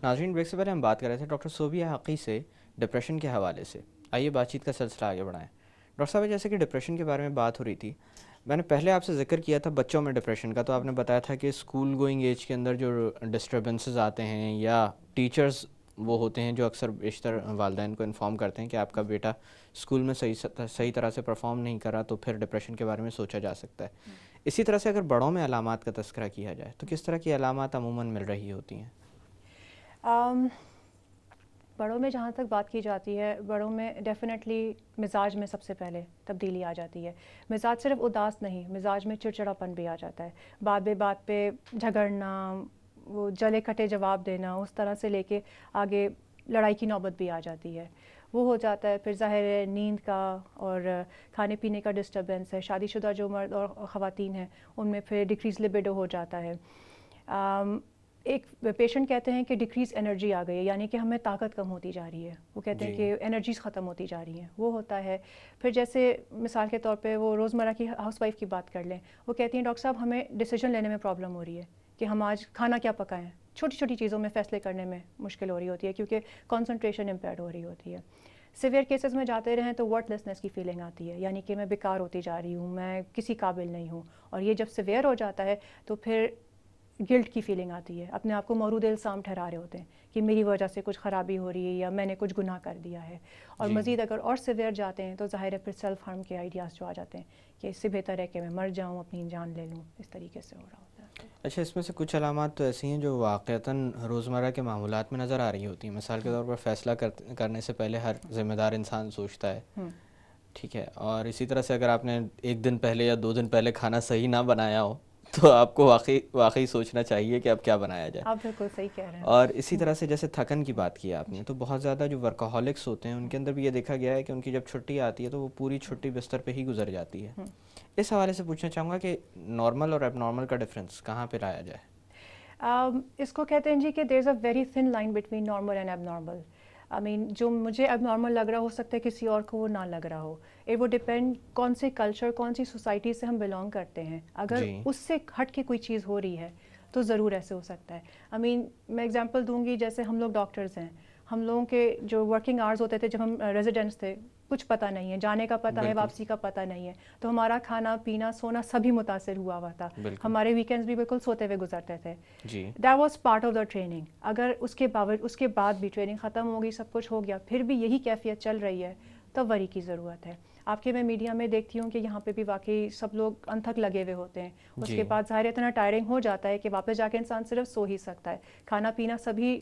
ناظرین، بریک سے پہلے ہم بات کر رہے تھے ڈاکٹر صوبیہ حقی سے ڈپریشن کے حوالے سے. آئیے بات چیت کا سلسلہ آگے بڑھائیں. ڈاکٹر صاحب، جیسے کہ ڈپریشن کے بارے میں بات ہو رہی تھی، میں نے پہلے آپ سے ذکر کیا تھا بچوں میں ڈپریشن کا، تو آپ نے بتایا تھا کہ اسکول گوئنگ ایج کے اندر جو ڈسٹربنسز آتے ہیں یا ٹیچرز وہ ہوتے ہیں جو اکثر بیشتر والدین کو انفارم کرتے ہیں کہ آپ کا بیٹا اسکول میں صحیح طرح سے پرفارم نہیں کرا، تو پھر ڈپریشن کے بارے میں سوچا جا سکتا ہے. اسی طرح سے اگر بڑوں میں علامات کا تذکرہ کیا جائے تو کس طرح کی علامات عموماً مل رہی ہوتی ہیں؟ بڑوں میں جہاں تک بات کی جاتی ہے، بڑوں میں ڈیفینیٹلی مزاج میں سب سے پہلے تبدیلی آ جاتی ہے. مزاج صرف اداس نہیں، مزاج میں چڑچڑاپن بھی آ جاتا ہے. بات بے بات پہ جھگڑنا، وہ جلے کھٹے جواب دینا، اس طرح سے لے کے آگے لڑائی کی نوبت بھی آ جاتی ہے. وہ ہو جاتا ہے. پھر ظاہر ہے نیند کا اور کھانے پینے کا ڈسٹربنس ہے. شادی شدہ جو مرد اور خواتین ہیں ان میں پھر ڈکریز لبیڈو ہو جاتا ہے. ایک پیشنٹ کہتے ہیں کہ ڈکریز انرجی آ گئی ہے، یعنی کہ ہمیں طاقت کم ہوتی جا رہی ہے. وہ کہتے ہیں جی کہ انرجیز ختم ہوتی جا رہی ہیں. وہ ہوتا ہے. پھر جیسے مثال کے طور پہ وہ روزمرہ کی ہاؤس وائف کی بات کر لیں، وہ کہتی ہیں ڈاکٹر صاحب ہمیں ڈیسیجن لینے میں پرابلم ہو رہی ہے کہ ہم آج کھانا کیا پکائیں. چھوٹی چھوٹی چیزوں میں فیصلے کرنے میں مشکل ہو رہی ہوتی ہے کیونکہ کانسنٹریشن امپیئرڈ ہو رہی ہوتی ہے. سیویئر کیسز میں جاتے رہیں تو ورتھ لیسنس کی فیلنگ آتی ہے، یعنی کہ میں بیکار ہوتی جا رہی ہوں، میں کسی قابل نہیں ہوں. اور یہ جب سیویئر ہو جاتا ہے تو پھر گلٹ کی فیلنگ آتی ہے. اپنے آپ کو مورود الزام ٹھہرا رہے ہوتے ہیں کہ میری وجہ سے کچھ خرابی ہو رہی ہے یا میں نے کچھ گناہ کر دیا ہے. اور جی مزید اگر اور سیویئر جاتے ہیں تو ظاہر ہے پھر سیلف ہارم کے آئیڈیاز جو آ جاتے ہیں کہ اس سے بہتر ہے کہ میں مر جاؤں، اپنی جان لے لوں. اس طریقے سے ہو رہا ہوتا ہے. اچھا، اس میں سے کچھ علامات تو ایسی ہیں جو واقعتاً روزمرہ کے معمولات میں نظر آ رہی ہوتی ہیں. مثال کے طور پر فیصلہ کرنے سے پہلے ہر ذمہ دار انسان سوچتا ہے. ٹھیک ہے. اور اسی طرح سے اگر آپ نے ایک دن پہلے یا 2 دن پہلے کھانا صحیح نہ بنایا ہو تو آپ کو واقعی سوچنا چاہیے کہ اب کیا بنایا جائے. آپ بالکل صحیح کہہ رہے اور ہیں. اسی طرح سے جیسے تھکن کی بات کی آپ نے، تو بہت زیادہ جو ورکاہولکس ہوتے ہیں ان کے اندر بھی یہ دیکھا گیا ہے کہ ان کی جب چھٹی آتی ہے تو وہ پوری چھٹی بستر پہ ہی گزر جاتی ہے. اس حوالے سے پوچھنا چاہوں گا کہ نارمل اور ایب نارمل کا ڈفرینس کہاں پہ لایا جائے؟ اس کو کہتے ہیں جی کہ there is a very thin line between normal and abnormal. I mean جو مجھے ایب نارمل لگ رہا ہو سکتا ہے کسی اور کو وہ نہ لگ رہا ہو. وہ ڈپینڈ کون سے کلچر، کون سی سوسائٹی سے ہم بلانگ کرتے ہیں. اگر جی اس سے ہٹ کے کوئی چیز ہو رہی ہے تو ضرور ایسے ہو سکتا ہے. آئی مین میں ایگزامپل دوں گی، جیسے ہم لوگ ڈاکٹرز ہیں، ہم لوگوں کے جو ورکنگ آورز ہوتے تھے جب ہم ریزیڈنٹس تھے، کچھ پتہ نہیں ہے، جانے کا پتہ ہے، بالکل واپسی کا پتہ نہیں ہے، تو ہمارا کھانا پینا سونا سبھی متاثر ہوا ہوا تھا. بالکل. ہمارے ویکینڈز بھی بالکل سوتے ہوئے گزرتے تھے. جی that was part of the training. اگر اس کے بعد بھی ٹریننگ ختم ہو گئی، سب کچھ ہو گیا، پھر بھی یہی کیفیت چل رہی ہے تو وری کی ضرورت ہے. آپ کے میں میڈیا میں دیکھتی ہوں کہ یہاں پہ بھی واقعی سب لوگ انتھک لگے ہوئے ہوتے ہیں. اس جی کے بعد ظاہر اتنا ٹائرنگ ہو جاتا ہے کہ واپس جا کے انسان صرف سو ہی سکتا ہے. کھانا پینا سبھی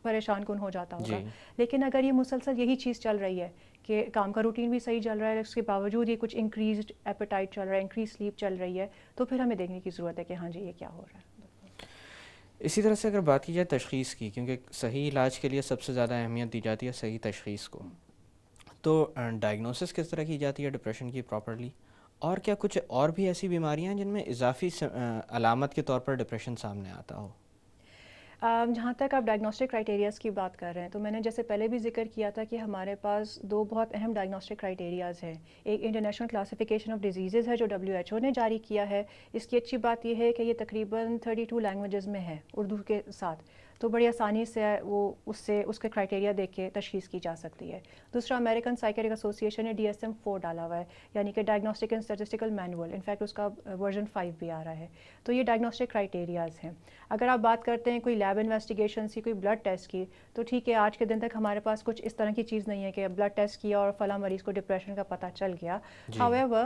پریشان کن ہو جاتا ہوگا. جی لیکن اگر یہ مسلسل یہی چیز چل رہی ہے کہ کام کا روٹین بھی صحیح چل رہا ہے، اس کے باوجود یہ کچھ انکریزڈ ایپیٹائٹ چل رہا ہے، انکریز سلیپ چل رہی ہے، تو پھر ہمیں دیکھنے کی ضرورت ہے کہ ہاں جی یہ کیا ہو رہا ہے. اسی طرح سے اگر بات کی جائے تشخیص کی، کیونکہ صحیح علاج کے لیے سب سے زیادہ اہمیت دی جاتی ہے صحیح تشخیص کو، تو ڈائگنوسس کس طرح کی جاتی ہے ڈپریشن کی پراپرلی؟ اور کیا کچھ اور بھی ایسی بیماریاں ہیں جن میں اضافی علامت کے طور پر ڈپریشن سامنے آتا ہو؟ جہاں تک آپ ڈائگنوسٹک کرائٹیریاز کی بات کر رہے ہیں تو میں نے جیسے پہلے بھی ذکر کیا تھا کہ ہمارے پاس 2 بہت اہم ڈائگنوسٹک کرائٹیریاز ہیں. ایک انٹرنیشنل کلاسیفیکیشن آف ڈیزیزز ہے جو WHO نے جاری کیا ہے. اس کی اچھی بات یہ ہے کہ یہ تقریباً 32 لینگویجز میں ہے اردو کے ساتھ، تو بڑی آسانی سے وہ اس کے کرائٹیریا دیکھ کے تشخیص کی جا سکتی ہے. دوسرا امریکن سائیکیٹرک ایسوسیشن نے DSM-4 ڈالا ہوا ہے، یعنی کہ diagnostic and statistical manual. In fact اس کا ورژن 5 بھی آ رہا ہے. تو یہ ڈائگنوسٹک کرائٹیریاز ہیں. اگر آپ بات کرتے ہیں کوئی لیب انویسٹیگیشن کی، کوئی بلڈ ٹیسٹ کی، تو ٹھیک ہے آج کے دن تک ہمارے پاس کچھ اس طرح کی چیز نہیں ہے کہ بلڈ ٹیسٹ کیا اور فلاں مریض کو ڈپریشن کا پتہ چل گیا. جی ہاؤ ایور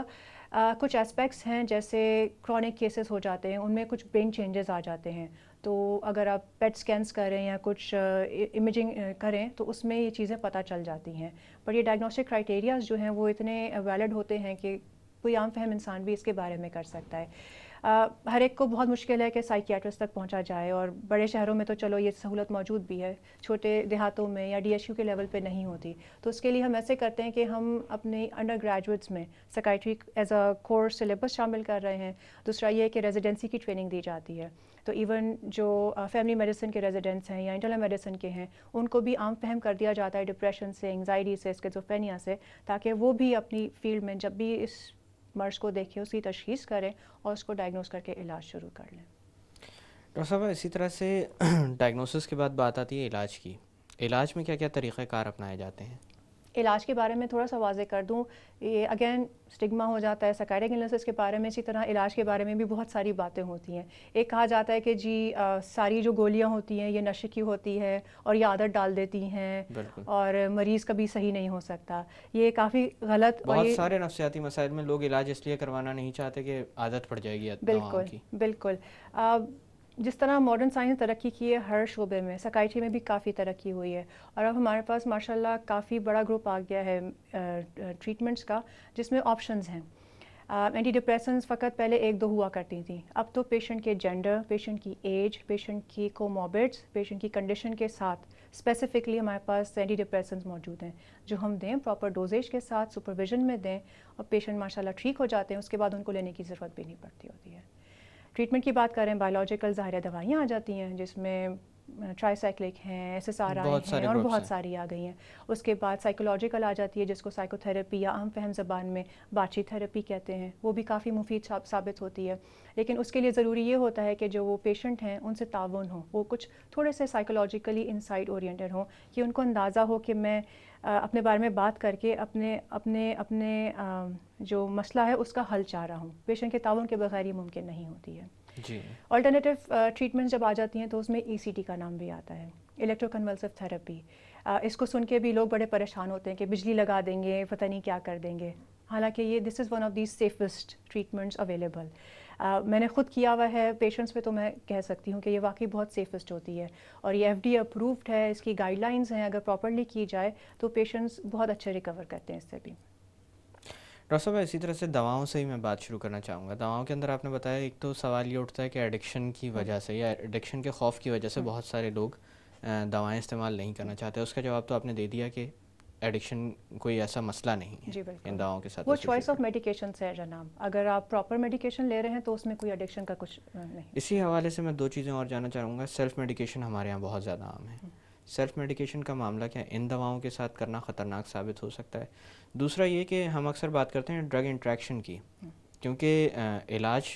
کچھ اسپیکٹس ہیں جیسے کرونک کیسز ہو جاتے ہیں، ان میں کچھ برین چینجز آ جاتے ہیں. تو اگر آپ پیٹ اسکینس کریں یا کچھ امیجنگ کریں تو اس میں یہ چیزیں پتہ چل جاتی ہیں. پر یہ ڈائگنوسٹک کرائٹیریاز جو ہیں وہ اتنے ویلڈ ہوتے ہیں کہ کوئی عام فہم انسان بھی اس کے بارے میں کر سکتا ہے. ہر ایک کو بہت مشکل ہے کہ سائیکیاٹرسٹ تک پہنچا جائے، اور بڑے شہروں میں تو چلو یہ سہولت موجود بھی ہے، چھوٹے دیہاتوں میں یا DSU کے لیول پہ نہیں ہوتی. تو اس کے لیے ہم ایسے کرتے ہیں کہ ہم اپنے انڈر گریجویٹس میں psychiatry as a course syllabus شامل کر رہے ہیں. دوسرا یہ کہ ریزیڈنسی کی ٹریننگ دی جاتی ہے. تو ایون جو فیملی میڈیسن کے ریزیڈنٹس ہیں یا انٹرنل میڈیسن کے ہیں ان کو بھی عام فہم کر دیا جاتا ہے ڈپریشن سے، انگزائٹی سے، اسکیزوفرینیا سے، تاکہ وہ بھی اپنی فیلڈ میں جب بھی اس مرض کو دیکھیں اس کی تشخیص کریں اور اس کو ڈائگنوز کر کے علاج شروع کر لیں. ڈاکٹر صاحب اسی طرح سے ڈائگنوسس کے بعد بات آتی ہے علاج کی. علاج میں کیا کیا طریقہ کار اپنائے جاتے ہیں؟ علاج کے بارے میں تھوڑا سا واضح کر دوں، یہ اگین اسٹگما ہو جاتا ہے سائکیٹرک النیسز کے بارے میں. اسی طرح علاج کے بارے میں بھی بہت ساری باتیں ہوتی ہیں. ایک کہا جاتا ہے کہ جی ساری جو گولیاں ہوتی ہیں یہ نشے کی ہوتی ہے اور یہ عادت ڈال دیتی ہیں بالکل. اور مریض کبھی صحیح نہیں ہو سکتا. یہ کافی غلط اور بہت یہ سارے نفسیاتی مسائل میں لوگ علاج اس لیے کروانا نہیں چاہتے کہ عادت پڑ جائے گی دواؤں بالکل کی. بالکل. جس طرح ماڈرن سائنس ترقی کی ہے ہر شعبے میں، سائیکائٹری میں بھی کافی ترقی ہوئی ہے اور اب ہمارے پاس ماشاء اللہ کافی بڑا گروپ آ گیا ہے ٹریٹمنٹس کا جس میں آپشنز ہیں. اینٹی ڈپریسنس فقط پہلے 1-2 ہوا کرتی تھیں، اب تو پیشنٹ کے جینڈر، پیشنٹ کی ایج، پیشنٹ کی کوموربڈس، پیشنٹ کی کنڈیشن کے ساتھ اسپیسیفکلی ہمارے پاس اینٹی ڈپریسنس موجود ہیں جو ہم دیں پراپر ڈوزیج کے ساتھ سپرویژن میں دیں اور پیشنٹ ماشاء اللہ ٹھیک ہو جاتے ہیں. اس کے بعد ان کو لینے کی ضرورت بھی نہیں پڑتی ہوتی ہے. ٹریٹمنٹ کی بات کریں، بایولوجیکل ظاہر دوائیاں آ جاتی ہیں جس میں ٹرائی سائکلک ہیں، SSRI ہیں اور بہت ساری آ گئی ہیں. اس کے بعد سائیکولوجیکل آ جاتی ہے جس کو سائیکو تھراپی یا عام فہم زبان میں بات چیت تھراپی کہتے ہیں، وہ بھی کافی مفید ثابت ہوتی ہے. لیکن اس کے لیے ضروری یہ ہوتا ہے کہ جو وہ پیشنٹ ہیں ان سے تعاون ہو، وہ کچھ تھوڑے سے سائیکولوجیکلی انسائٹ اورینٹڈ ہوں کہ ان کو اندازہ ہو کہ میں اپنے بارے میں بات کر کے اپنے جو مسئلہ ہے اس کا حل چاہ رہا ہوں. پیشنٹ کے تعاون کے بغیر یہ ممکن نہیں ہوتی ہے. جی. آلٹرنیٹیو ٹریٹمنٹ جب آ جاتی ہیں تو اس میں ECT کا نام بھی آتا ہے، الیکٹرو کنولسو تھراپی. اس کو سن کے بھی لوگ بڑے پریشان ہوتے ہیں کہ بجلی لگا دیں گے، پتہ نہیں کیا کر دیں گے. حالانکہ یہ this is one of the safest treatments available. میں نے خود کیا ہوا ہے پیشنٹس پہ، تو میں کہہ سکتی ہوں کہ یہ واقعی بہت سیفسٹ ہوتی ہے اور یہ FDA اپرووڈ ہے. اس کی گائیڈ لائنز ہیں، اگر پراپرلی کی جائے تو پیشنٹس بہت اچھے ریکور کرتے ہیں اس سے بھی. ڈاکٹر صاحب اسی طرح سے دواؤں سے ہی میں بات شروع کرنا چاہوں گا. دواؤں کے اندر آپ نے بتایا ایک تو سوال یہ اٹھتا ہے کہ ایڈکشن کی وجہ سے یا ایڈکشن کے خوف کی وجہ سے بہت سارے لوگ دوائیں استعمال نہیں کرنا چاہتے. اس کا جواب تو آپ نے دے دیا کہ ایڈکشن کوئی ایسا مسئلہ نہیں ہے جی بالکل، ان دواؤں کے ساتھ. وہ چوائس آف میڈیکیشنس ہے جناب. اگر آپ پراپر میڈیکیشن لے رہے ہیں تو اس میں کوئی ایڈکشن کا کچھ نہیں. اسی حوالے سے میں 2 چیزیں اور جاننا چاہوں گا. سیلف میڈیکیشن ہمارے یہاں بہت زیادہ عام ہے. سیلف میڈیکیشن کا معاملہ کیا ان دواؤں کے ساتھ کرنا خطرناک ثابت ہو سکتا ہے؟ دوسرا یہ کہ ہم اکثر بات کرتے ہیں ڈرگ انٹریکشن کی، کیونکہ علاج،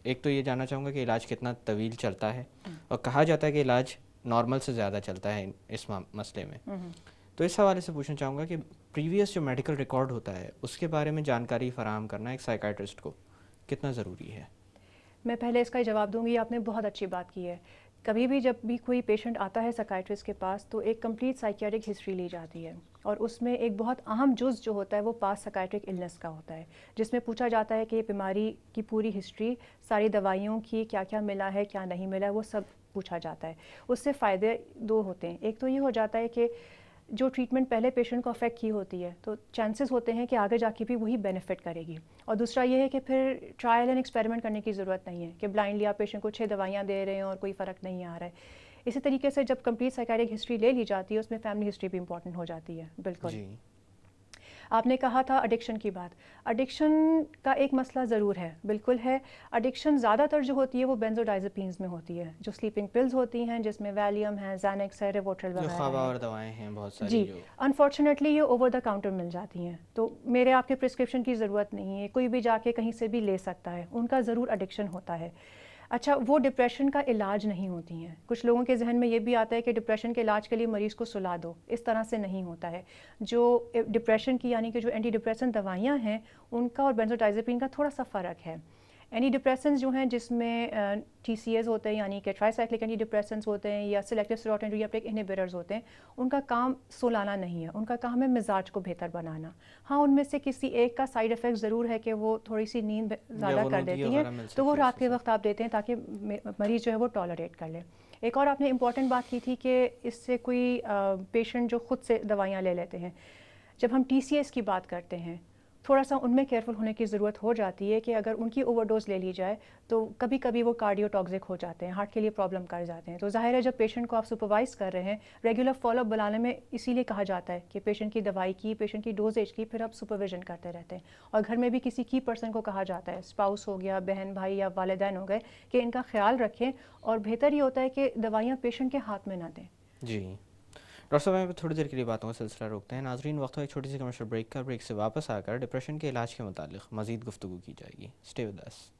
ایک تو یہ جاننا چاہوں گا کہ علاج کتنا طویل چلتا ہے اور کہا جاتا ہے کہ علاج نارمل سے زیادہ چلتا ہے اس مسئلے میں. تو اس حوالے سے پوچھنا چاہوں گا کہ پریویس جو میڈیکل ریکارڈ ہوتا ہے اس کے بارے میں جانکاری فراہم کرنا ایک سائیکائٹرسٹ کو کتنا ضروری ہے؟ میں پہلے اس کا جواب دوں گی. آپ نے بہت اچھی بات کی ہے. کبھی بھی جب بھی کوئی پیشنٹ آتا ہے سائیکائٹرسٹ کے پاس تو ایک کمپلیٹ سائیکیاٹرک ہسٹری لی جاتی ہے اور اس میں ایک بہت اہم جز جو ہوتا ہے وہ پاس سائیکائٹرک النس کا ہوتا ہے، جس میں پوچھا جاتا ہے کہ یہ بیماری کی پوری ہسٹری، ساری دوائیوں کی کیا کیا ملا ہے کیا نہیں ملا ہے، وہ سب پوچھا جاتا ہے. اس سے فائدے 2 ہوتے ہیں. ایک تو یہ ہو جاتا ہے کہ جو ٹریٹمنٹ پہلے پیشنٹ کو افیکٹ کی ہوتی ہے تو چانسز ہوتے ہیں کہ آگے جا کے بھی وہی بینیفٹ کرے گی. اور دوسرا یہ ہے کہ پھر ٹرائل اینڈ ایکسپیریمنٹ کرنے کی ضرورت نہیں ہے کہ بلائنڈلی آپ پیشنٹ کو 6 دوائیاں دے رہے ہیں اور کوئی فرق نہیں آ رہا ہے. اسی طریقے سے جب کمپلیٹ سائیکیٹرک ہسٹری لے لی جاتی ہے اس میں فیملی ہسٹری بھی امپورٹنٹ ہو جاتی ہے. بالکل. جی. آپ نے کہا تھا ایڈکشن کی بات. ایڈکشن کا ایک مسئلہ ضرور ہے، بالکل ہے. ایڈکشن زیادہ تر جو ہوتی ہے وہ بینزوڈائزپینز میں ہوتی ہے، جو سلیپنگ پلز ہوتی ہیں جس میں ویلیم ہے، زینکس ہے، ریووٹرل جو وغیرہ خواب ہے. آور دوائیں ہیں بہت ساری. جی جو انفارچونیٹلی یہ اوور دا کاؤنٹر مل جاتی ہیں تو میرے آپ کے پرسکرپشن کی ضرورت نہیں ہے، کوئی بھی جا کے کہیں سے بھی لے سکتا ہے. ان کا ضرور ایڈکشن ہوتا ہے. اچھا، وہ ڈپریشن کا علاج نہیں ہوتی ہیں. کچھ لوگوں کے ذہن میں یہ بھی آتا ہے کہ ڈپریشن کے علاج کے لیے مریض کو سلا دو. اس طرح سے نہیں ہوتا ہے. جو ڈپریشن کی یعنی کہ جو اینٹی ڈپریسنٹ دوائیاں ہیں ان کا اور بینزوڈائزپین کا تھوڑا سا فرق ہے. اینٹی ڈپریسنٹس جو ہیں جس میں TCAs ہوتے ہیں یعنی کہ ٹرائی سائکلک اینٹی ڈپریسنٹس ہوتے ہیں یا سلیکٹیو سیروٹونین ری اپٹیک انہیبیٹرز ہوتے ہیں، ان کا کام سلانا نہیں ہے، ان کا کام ہے مزاج کو بہتر بنانا. ہاں ان میں سے کسی ایک کا سائیڈ افیکٹ ضرور ہے کہ وہ تھوڑی سی نیند زیادہ کر دیتی ہیں تو وہ رات کے وقت آپ دیتے ہیں تاکہ مریض جو ہے وہ ٹالریٹ کر لے. ایک اور آپ نے امپورٹنٹ بات کی تھی کہ اس سے کوئی پیشنٹ جو خود سے دوائیاں لے لیتے ہیں. جب ہم TCAs کی بات کرتے ہیں تھوڑا سا ان میں کیئرفل ہونے کی ضرورت ہو جاتی ہے کہ اگر ان کی اوور ڈوز لے لی جائے تو کبھی کبھی وہ کارڈیو ٹاکسک ہو جاتے ہیں، ہارٹ کے لیے پرابلم کر جاتے ہیں. تو ظاہر ہے جب پیشنٹ کو آپ سپروائز کر رہے ہیں، ریگولر فالو اپ بلانے میں اسی لیے کہا جاتا ہے کہ پیشنٹ کی دوائی کی، پیشنٹ کی ڈوزیج کی پھر آپ سپرویژن کرتے رہتے ہیں. اور گھر میں بھی کسی کی پرسن کو کہا جاتا ہے، اسپاؤس ہو گیا، بہن بھائی یا والدین ہو گئے، کہ ان کا خیال رکھیں اور بہتر یہ ہوتا ہے کہ دوائیاں پیشنٹ کے ہاتھ میں نہ دیں. جی ڈاکٹر صاحب، تھوڑی دیر کے لیے باتوں کا سلسلہ روکتے ہیں. ناظرین، وقت ہو ایک چھوٹی سی کمرشل بریک کا. بریک سے واپس آ کر ڈپریشن کے علاج کے متعلق مزید گفتگو کی جائے گی. Stay with us.